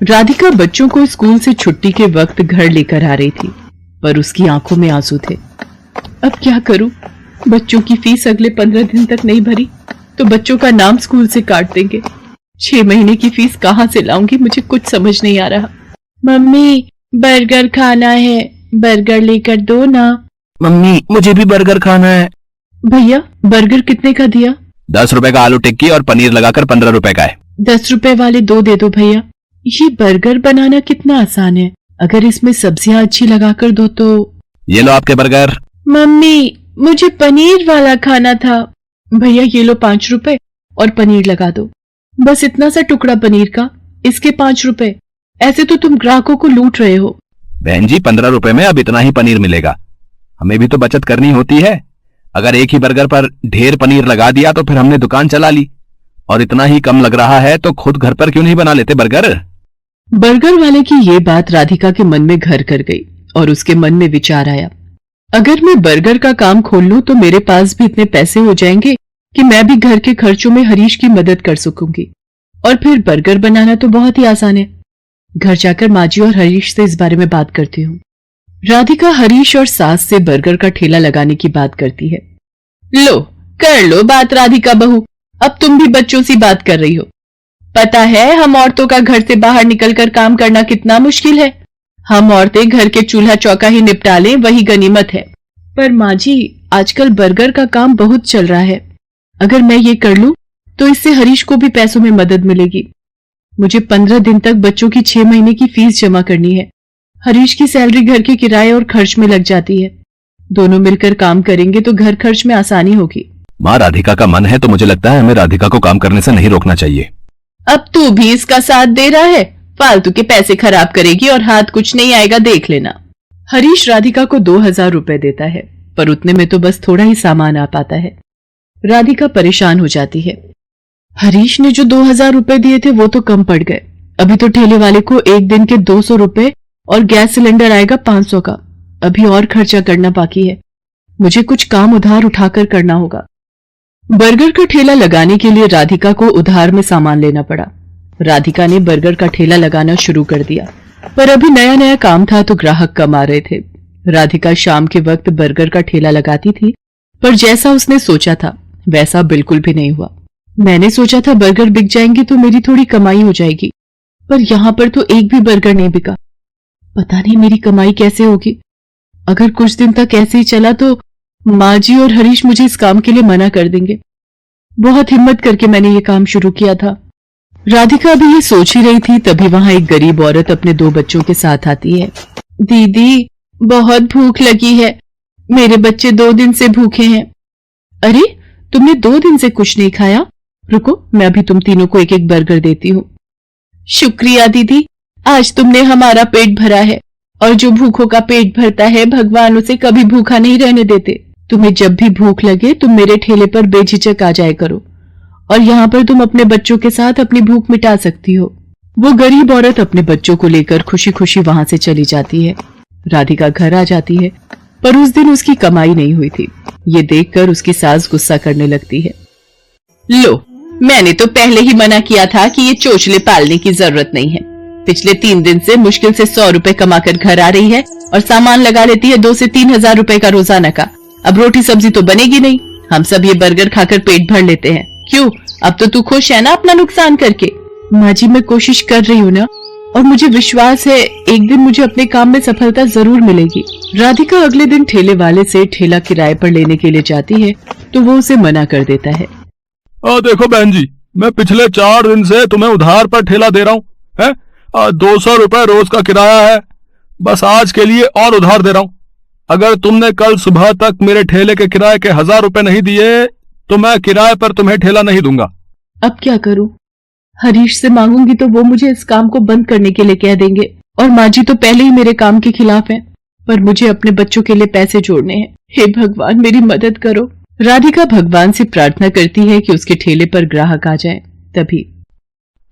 राधिका बच्चों को स्कूल से छुट्टी के वक्त घर लेकर आ रही थी, पर उसकी आंखों में आंसू थे। अब क्या करूं? बच्चों की फीस अगले 15 दिन तक नहीं भरी तो बच्चों का नाम स्कूल से काट देंगे। 6 महीने की फीस कहां से लाऊंगी? मुझे कुछ समझ नहीं आ रहा। मम्मी, बर्गर खाना है, बर्गर लेकर दो ना। मम्मी, मुझे भी बर्गर खाना है। भैया, बर्गर कितने का दिया? 10 रुपए का आलू टिक्की और पनीर लगाकर 15 रुपए का है। 10 रुपए वाले 2 दे दो भैया। ये बर्गर बनाना कितना आसान है, अगर इसमें सब्जियां अच्छी लगाकर दो तो। ये लो आपके बर्गर। मम्मी, मुझे पनीर वाला खाना था। भैया, ये लो 5 रुपए और पनीर लगा दो। बस इतना सा टुकड़ा पनीर का, इसके 5 रुपए। ऐसे तो तुम ग्राहकों को लूट रहे हो। बहन जी, 15 रुपए में अब इतना ही पनीर मिलेगा। हमें भी तो बचत करनी होती है। अगर एक ही बर्गर पर ढेर पनीर लगा दिया तो फिर हमने दुकान चला ली। और इतना ही कम लग रहा है तो खुद घर पर क्यों नहीं बना लेते बर्गर? बर्गर वाले की ये बात राधिका के मन में घर कर गई और उसके मन में विचार आया, अगर मैं बर्गर का काम खोल लूं तो मेरे पास भी इतने पैसे हो जाएंगे कि मैं भी घर के खर्चों में हरीश की मदद कर सकूंगी। और फिर बर्गर बनाना तो बहुत ही आसान है। घर जाकर माजी और हरीश से इस बारे में बात करती हूँ। राधिका हरीश और सास से बर्गर का ठेला लगाने की बात करती है। लो, कर लो बात राधिका बहू, अब तुम भी बच्चों सी बात कर रही हो। पता है हम औरतों का घर से बाहर निकलकर काम करना कितना मुश्किल है। हम औरतें घर के चूल्हा चौका ही निपटा लें, वही गनीमत है। पर माँ जी, आजकल बर्गर का काम बहुत चल रहा है। अगर मैं ये कर लूं तो इससे हरीश को भी पैसों में मदद मिलेगी। मुझे 15 दिन तक बच्चों की 6 महीने की फीस जमा करनी है। हरीश की सैलरी घर के किराए और खर्च में लग जाती है। दोनों मिलकर काम करेंगे तो घर खर्च में आसानी होगी। माँ, राधिका का मन है तो मुझे लगता है हमें राधिका को काम करने से नहीं रोकना चाहिए। अब तू भी इसका साथ दे रहा है? फालतू के पैसे खराब करेगी और हाथ कुछ नहीं आएगा, देख लेना। हरीश राधिका को 2000 रुपए देता है, पर उतने में तो बस थोड़ा ही सामान आ पाता है। राधिका परेशान हो जाती है। हरीश ने जो 2000 रुपए दिए थे वो तो कम पड़ गए। अभी तो ठेले वाले को एक दिन के 200 रुपए और गैस सिलेंडर आएगा 500 का। अभी और खर्चा करना बाकी है। मुझे कुछ काम उधार उठाकर करना होगा। बर्गर का ठेला लगाने के लिए राधिका को उधार में सामान लेना पड़ा। राधिका ने बर्गर का ठेला लगाना शुरू कर दिया, पर अभी नया नया काम था तो ग्राहक कम आ रहे थे। राधिका शाम के वक्त बर्गर का ठेला लगाती थी, पर जैसा उसने सोचा था वैसा बिल्कुल भी नहीं हुआ। मैंने सोचा था बर्गर बिक जाएंगे तो मेरी थोड़ी कमाई हो जाएगी, पर यहाँ पर तो एक भी बर्गर नहीं बिका। पता नहीं मेरी कमाई कैसे होगी। अगर कुछ दिन तक ऐसे ही चला तो माँ जी और हरीश मुझे इस काम के लिए मना कर देंगे। बहुत हिम्मत करके मैंने ये काम शुरू किया था। राधिका अभी ये सोच ही रही थी, तभी वहां एक गरीब औरत अपने 2 बच्चों के साथ आती है। दीदी, बहुत भूख लगी है, मेरे बच्चे 2 दिन से भूखे हैं। अरे, तुमने 2 दिन से कुछ नहीं खाया? रुको, मैं अभी तुम तीनों को एक एक बर्गर देती हूँ। शुक्रिया दीदी, आज तुमने हमारा पेट भरा है, और जो भूखों का पेट भरता है भगवान उसे कभी भूखा नहीं रहने देते। तुम्हें जब भी भूख लगे तुम मेरे ठेले पर बेझिझक आ जाया करो, और यहाँ पर तुम अपने बच्चों के साथ अपनी भूख मिटा सकती हो। वो गरीब औरत अपने बच्चों को लेकर खुशी खुशी वहां से चली जाती है। राधिका घर आ जाती है, पर उस दिन उसकी कमाई नहीं हुई थी। ये देखकर उसकी सास गुस्सा करने लगती है। लो, मैंने तो पहले ही मना किया था कि ये चोचले पालने की जरूरत नहीं है। पिछले 3 दिन से मुश्किल से 100 रुपए कमाकर घर आ रही है और सामान लगा लेती है 2 से 3 हजार रुपए का रोजाना का। अब रोटी सब्जी तो बनेगी नहीं। हम सब ये बर्गर खाकर पेट भर लेते हैं। क्यों, अब तो तू खुश है ना अपना नुकसान करके? माँ जी, मैं कोशिश कर रही हूँ ना, और मुझे विश्वास है एक दिन मुझे अपने काम में सफलता जरूर मिलेगी। राधिका अगले दिन ठेले वाले से ठेला किराए पर लेने के लिए जाती है तो वो उसे मना कर देता है। देखो बहन जी, मैं पिछले 4 दिन से तुम्हें उधार पर ठेला दे रहा हूँ है। 200 रुपए रोज का किराया है, बस आज के लिए और उधार दे रहा हूँ। अगर तुमने कल सुबह तक मेरे ठेले के किराए के 1000 रुपए नहीं दिए तो मैं किराए पर तुम्हें ठेला नहीं दूंगा। अब क्या करूं? हरीश से मांगूंगी तो वो मुझे इस काम को बंद करने के लिए कह देंगे, और माँ जी तो पहले ही मेरे काम के खिलाफ हैं। पर मुझे अपने बच्चों के लिए पैसे जोड़ने हैं। हे भगवान, मेरी मदद करो। राधिका भगवान से प्रार्थना करती है कि उसके ठेले पर ग्राहक आ जाए। तभी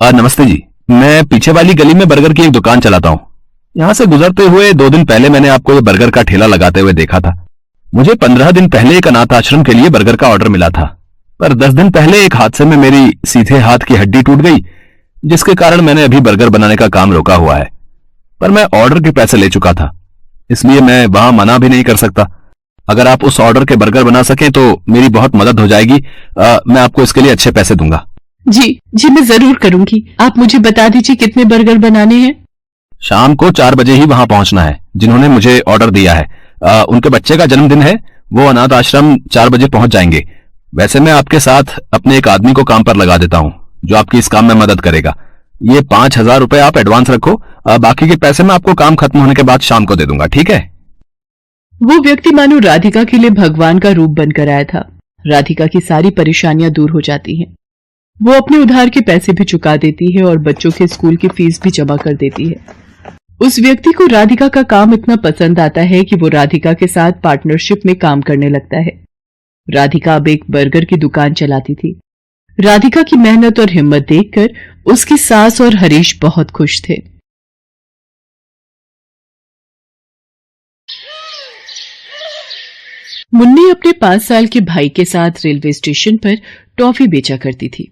नमस्ते जी, मैं पीछे वाली गली में बर्गर की एक दुकान चलाता हूँ। यहाँ से गुजरते हुए 2 दिन पहले मैंने आपको ये बर्गर का ठेला लगाते हुए देखा था। मुझे 15 दिन पहले एक अनाथ आश्रम के लिए बर्गर का ऑर्डर मिला था, पर 10 दिन पहले एक हादसे में मेरी सीधे हाथ की हड्डी टूट गई, जिसके कारण मैंने अभी बर्गर बनाने का काम रोका हुआ है। पर मैं ऑर्डर के पैसे ले चुका था, इसलिए मैं वहां मना भी नहीं कर सकता। अगर आप उस ऑर्डर के बर्गर बना सकें तो मेरी बहुत मदद हो जाएगी। मैं आपको इसके लिए अच्छे पैसे दूंगा। जी मैं जरूर करूंगी। आप मुझे बता दीजिए कितने बर्गर बनाने हैं। शाम को 4 बजे ही वहां पहुंचना है। जिन्होंने मुझे ऑर्डर दिया है उनके बच्चे का जन्मदिन है, वो अनाथ आश्रम 4 बजे पहुंच जाएंगे। वैसे मैं आपके साथ अपने एक आदमी को काम पर लगा देता हूं जो आपकी इस काम में मदद करेगा। ये 5,000 रुपए आप एडवांस रखो, बाकी के पैसे मैं आपको काम खत्म होने के बाद शाम को दे दूंगा, ठीक है? वो व्यक्ति मानो राधिका के लिए भगवान का रूप बनकर आया था। राधिका की सारी परेशानियां दूर हो जाती हैं। वो अपने उधार के पैसे भी चुका देती है और बच्चों के स्कूल की फीस भी जमा कर देती है। उस व्यक्ति को राधिका का काम इतना पसंद आता है कि वो राधिका के साथ पार्टनरशिप में काम करने लगता है। राधिका अब एक बर्गर की दुकान चलाती थी। राधिका की मेहनत और हिम्मत देखकर उसकी सास और हरीश बहुत खुश थे। मुन्नी अपने 5 साल के भाई के साथ रेलवे स्टेशन पर टॉफी बेचा करती थी,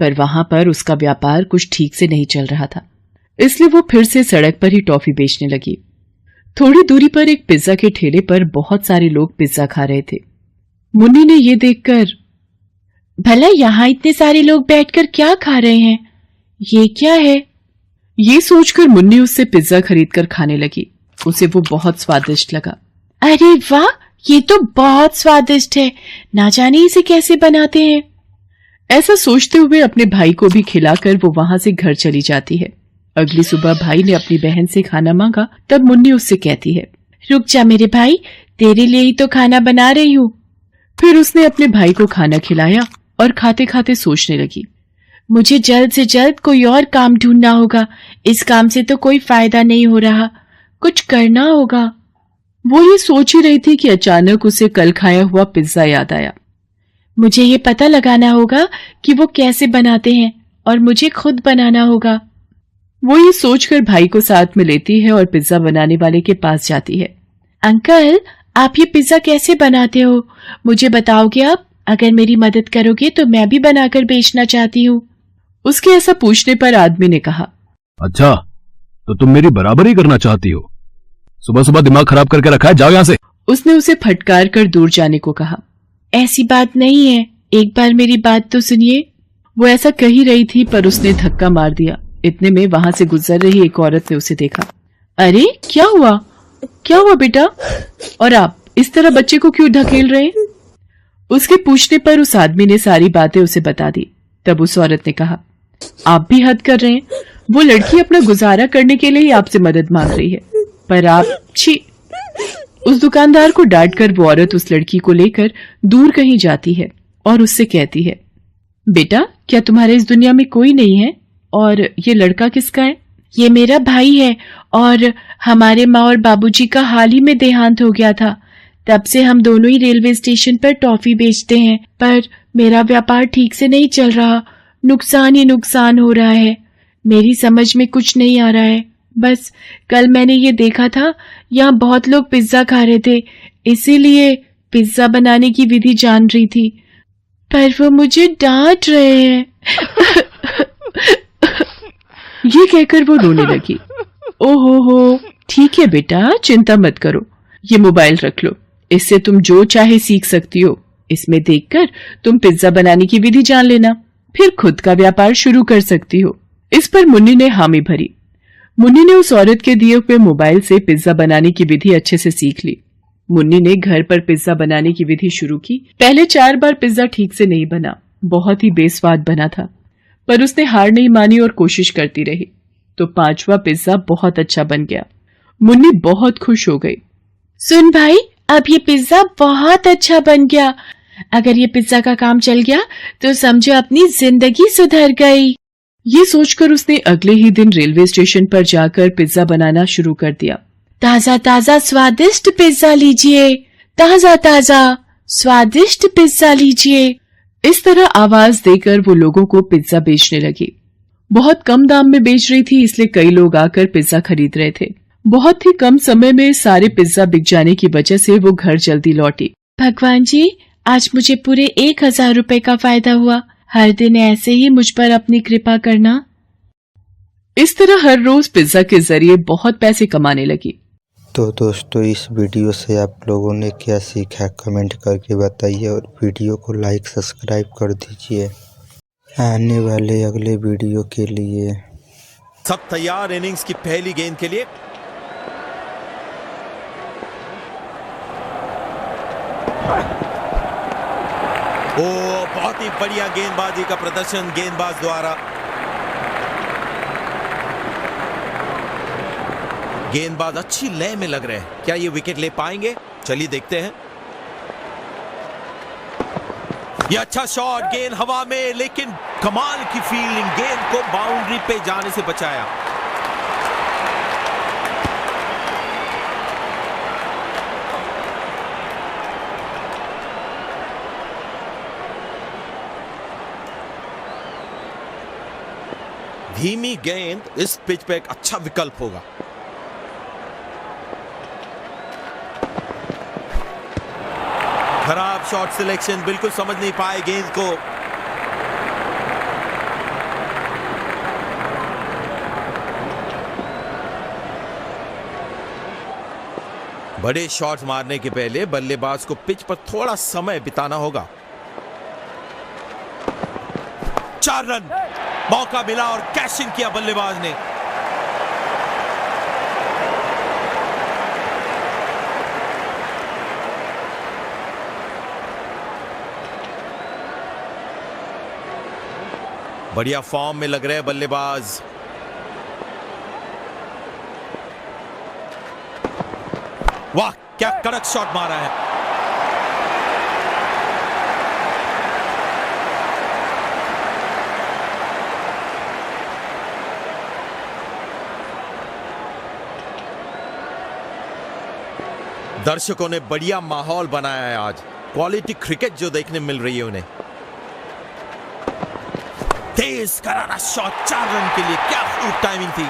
पर वहां पर उसका व्यापार कुछ ठीक से नहीं चल रहा था, इसलिए वो फिर से सड़क पर ही टॉफी बेचने लगी। थोड़ी दूरी पर एक पिज्जा के ठेले पर बहुत सारे लोग पिज्जा खा रहे थे। मुन्नी ने ये देखकर, भला यहाँ इतने सारे लोग बैठकर क्या खा रहे हैं, ये क्या है? ये सोचकर मुन्नी उससे पिज्जा खरीदकर खाने लगी। उसे वो बहुत स्वादिष्ट लगा। अरे वाह, ये तो बहुत स्वादिष्ट है, ना जाने इसे कैसे बनाते हैं। ऐसा सोचते हुए अपने भाई को भी खिलाकर वो वहां से घर चली जाती है। अगली सुबह भाई ने अपनी बहन से खाना मांगा, तब मुन्नी उससे कहती है, रुक जा मेरे भाई, तेरे लिए ही तो खाना बना रही हूँ। फिर उसने अपने भाई को खाना खिलाया और खाते खाते सोचने लगी, मुझे जल्द से जल्द कोई और काम ढूंढना होगा, इस काम से तो कोई फायदा नहीं हो रहा, कुछ करना होगा। वो ये सोच ही रही थी कि अचानक उसे कल खाया हुआ पिज्जा याद आया। मुझे ये पता लगाना होगा कि वो कैसे बनाते हैं और मुझे खुद बनाना होगा। वो ये सोचकर भाई को साथ में लेती है और पिज्जा बनाने वाले के पास जाती है। अंकल, आप ये पिज्जा कैसे बनाते हो, मुझे बताओगे आप? अगर मेरी मदद करोगे तो मैं भी बनाकर बेचना चाहती हूँ। उसके ऐसा पूछने पर आदमी ने कहा, अच्छा, तो तुम मेरी बराबरी करना चाहती हो? सुबह सुबह दिमाग खराब करके रखा है, जाओ यहाँ से। उसने उसे फटकार कर दूर जाने को कहा। ऐसी बात नहीं है, एक बार मेरी बात तो सुनिए। वो ऐसा कह ही रही थी पर उसने धक्का मार दिया। इतने में वहां से गुजर रही एक औरत ने उसे देखा। अरे क्या हुआ बेटा? और आप इस तरह बच्चे को क्यों ढकेल रहे हैं? उसके पूछने पर उस आदमी ने सारी बातें उसे बता दी। तब उस औरत ने कहा, आप भी हद कर रहे हैं, वो लड़की अपना गुजारा करने के लिए ही आपसे मदद मांग रही है, पर आप छी। उस दुकानदार को डांटकर वो औरत उस लड़की को लेकर दूर कहीं जाती है और उससे कहती है, बेटा क्या तुम्हारे इस दुनिया में कोई नहीं है? और ये लड़का किसका है? ये मेरा भाई है और हमारे माँ और बाबूजी का हाल ही में देहांत हो गया था। तब से हम दोनों ही रेलवे स्टेशन पर टॉफी बेचते हैं, पर मेरा व्यापार ठीक से नहीं चल रहा, नुकसान ही नुकसान हो रहा है। मेरी समझ में कुछ नहीं आ रहा है। बस कल मैंने ये देखा था, यहाँ बहुत लोग पिज्जा खा रहे थे, इसीलिए पिज्जा बनाने की विधि जान रही थी, पर वो मुझे डांट रहे हैं। ये कहकर वो रोने लगी। ओहो, ठीक है बेटा, चिंता मत करो, ये मोबाइल रख लो, इससे तुम जो चाहे सीख सकती हो। इसमें देखकर तुम पिज्जा बनाने की विधि जान लेना, फिर खुद का व्यापार शुरू कर सकती हो। इस पर मुन्नी ने हामी भरी। मुन्नी ने उस औरत के दिए हुए मोबाइल से पिज्जा बनाने की विधि अच्छे से सीख ली। मुन्नी ने घर पर पिज्जा बनाने की विधि शुरू की। पहले 4 बार पिज्जा ठीक से नहीं बना, बहुत ही बेस्वाद बना था, पर उसने हार नहीं मानी और कोशिश करती रही, तो 5वां पिज्जा बहुत अच्छा बन गया। मुन्नी बहुत खुश हो गई। सुन भाई, अब ये पिज्जा बहुत अच्छा बन गया। अगर ये पिज्जा का काम चल गया तो समझो अपनी जिंदगी सुधर गई। ये सोचकर उसने अगले ही दिन रेलवे स्टेशन पर जाकर पिज्जा बनाना शुरू कर दिया। ताजा ताजा स्वादिष्ट पिज्जा लीजिए, ताजा ताजा स्वादिष्ट पिज्जा लीजिए। इस तरह आवाज देकर वो लोगों को पिज्जा बेचने लगी। बहुत कम दाम में बेच रही थी, इसलिए कई लोग आकर पिज्जा खरीद रहे थे। बहुत ही कम समय में सारे पिज्जा बिक जाने की वजह से वो घर जल्दी लौटी। भगवान जी, आज मुझे पूरे 1000 रुपए का फायदा हुआ। हर दिन ऐसे ही मुझ पर अपनी कृपा करना। इस तरह हर रोज पिज्जा के जरिए बहुत पैसे कमाने लगी। तो दोस्तों, इस वीडियो से आप लोगों ने क्या सीखा कमेंट करके बताइए और वीडियो को लाइक सब्सक्राइब कर दीजिए आने वाले अगले वीडियो के लिए। सब तैयार इनिंग्स की पहली गेंद के लिए। ओ, बहुत ही बढ़िया गेंदबाजी का प्रदर्शन गेंदबाज द्वारा। गेंदबाज अच्छी लय में लग रहे हैं। क्या ये विकेट ले पाएंगे? चलिए देखते हैं। ये अच्छा शॉट, गेंद हवा में, लेकिन कमाल की फील्डिंग, गेंद को बाउंड्री पे जाने से बचाया। धीमी गेंद इस पिच पे एक अच्छा विकल्प होगा। खराब शॉट सिलेक्शन, बिल्कुल समझ नहीं पाए गेंद को। बड़े शॉट्स मारने के पहले बल्लेबाज को पिच पर थोड़ा समय बिताना होगा। 4 रन, मौका मिला और कैश इन किया बल्लेबाज ने। बढ़िया फॉर्म में लग रहे हैं बल्लेबाज। वाह, क्या कड़क शॉट मारा है। दर्शकों ने बढ़िया माहौल बनाया है आज। क्वालिटी क्रिकेट जो देखने मिल रही है उन्हें। तेज करारा शॉट, 4 रन के लिए, क्या खूब टाइमिंग थी।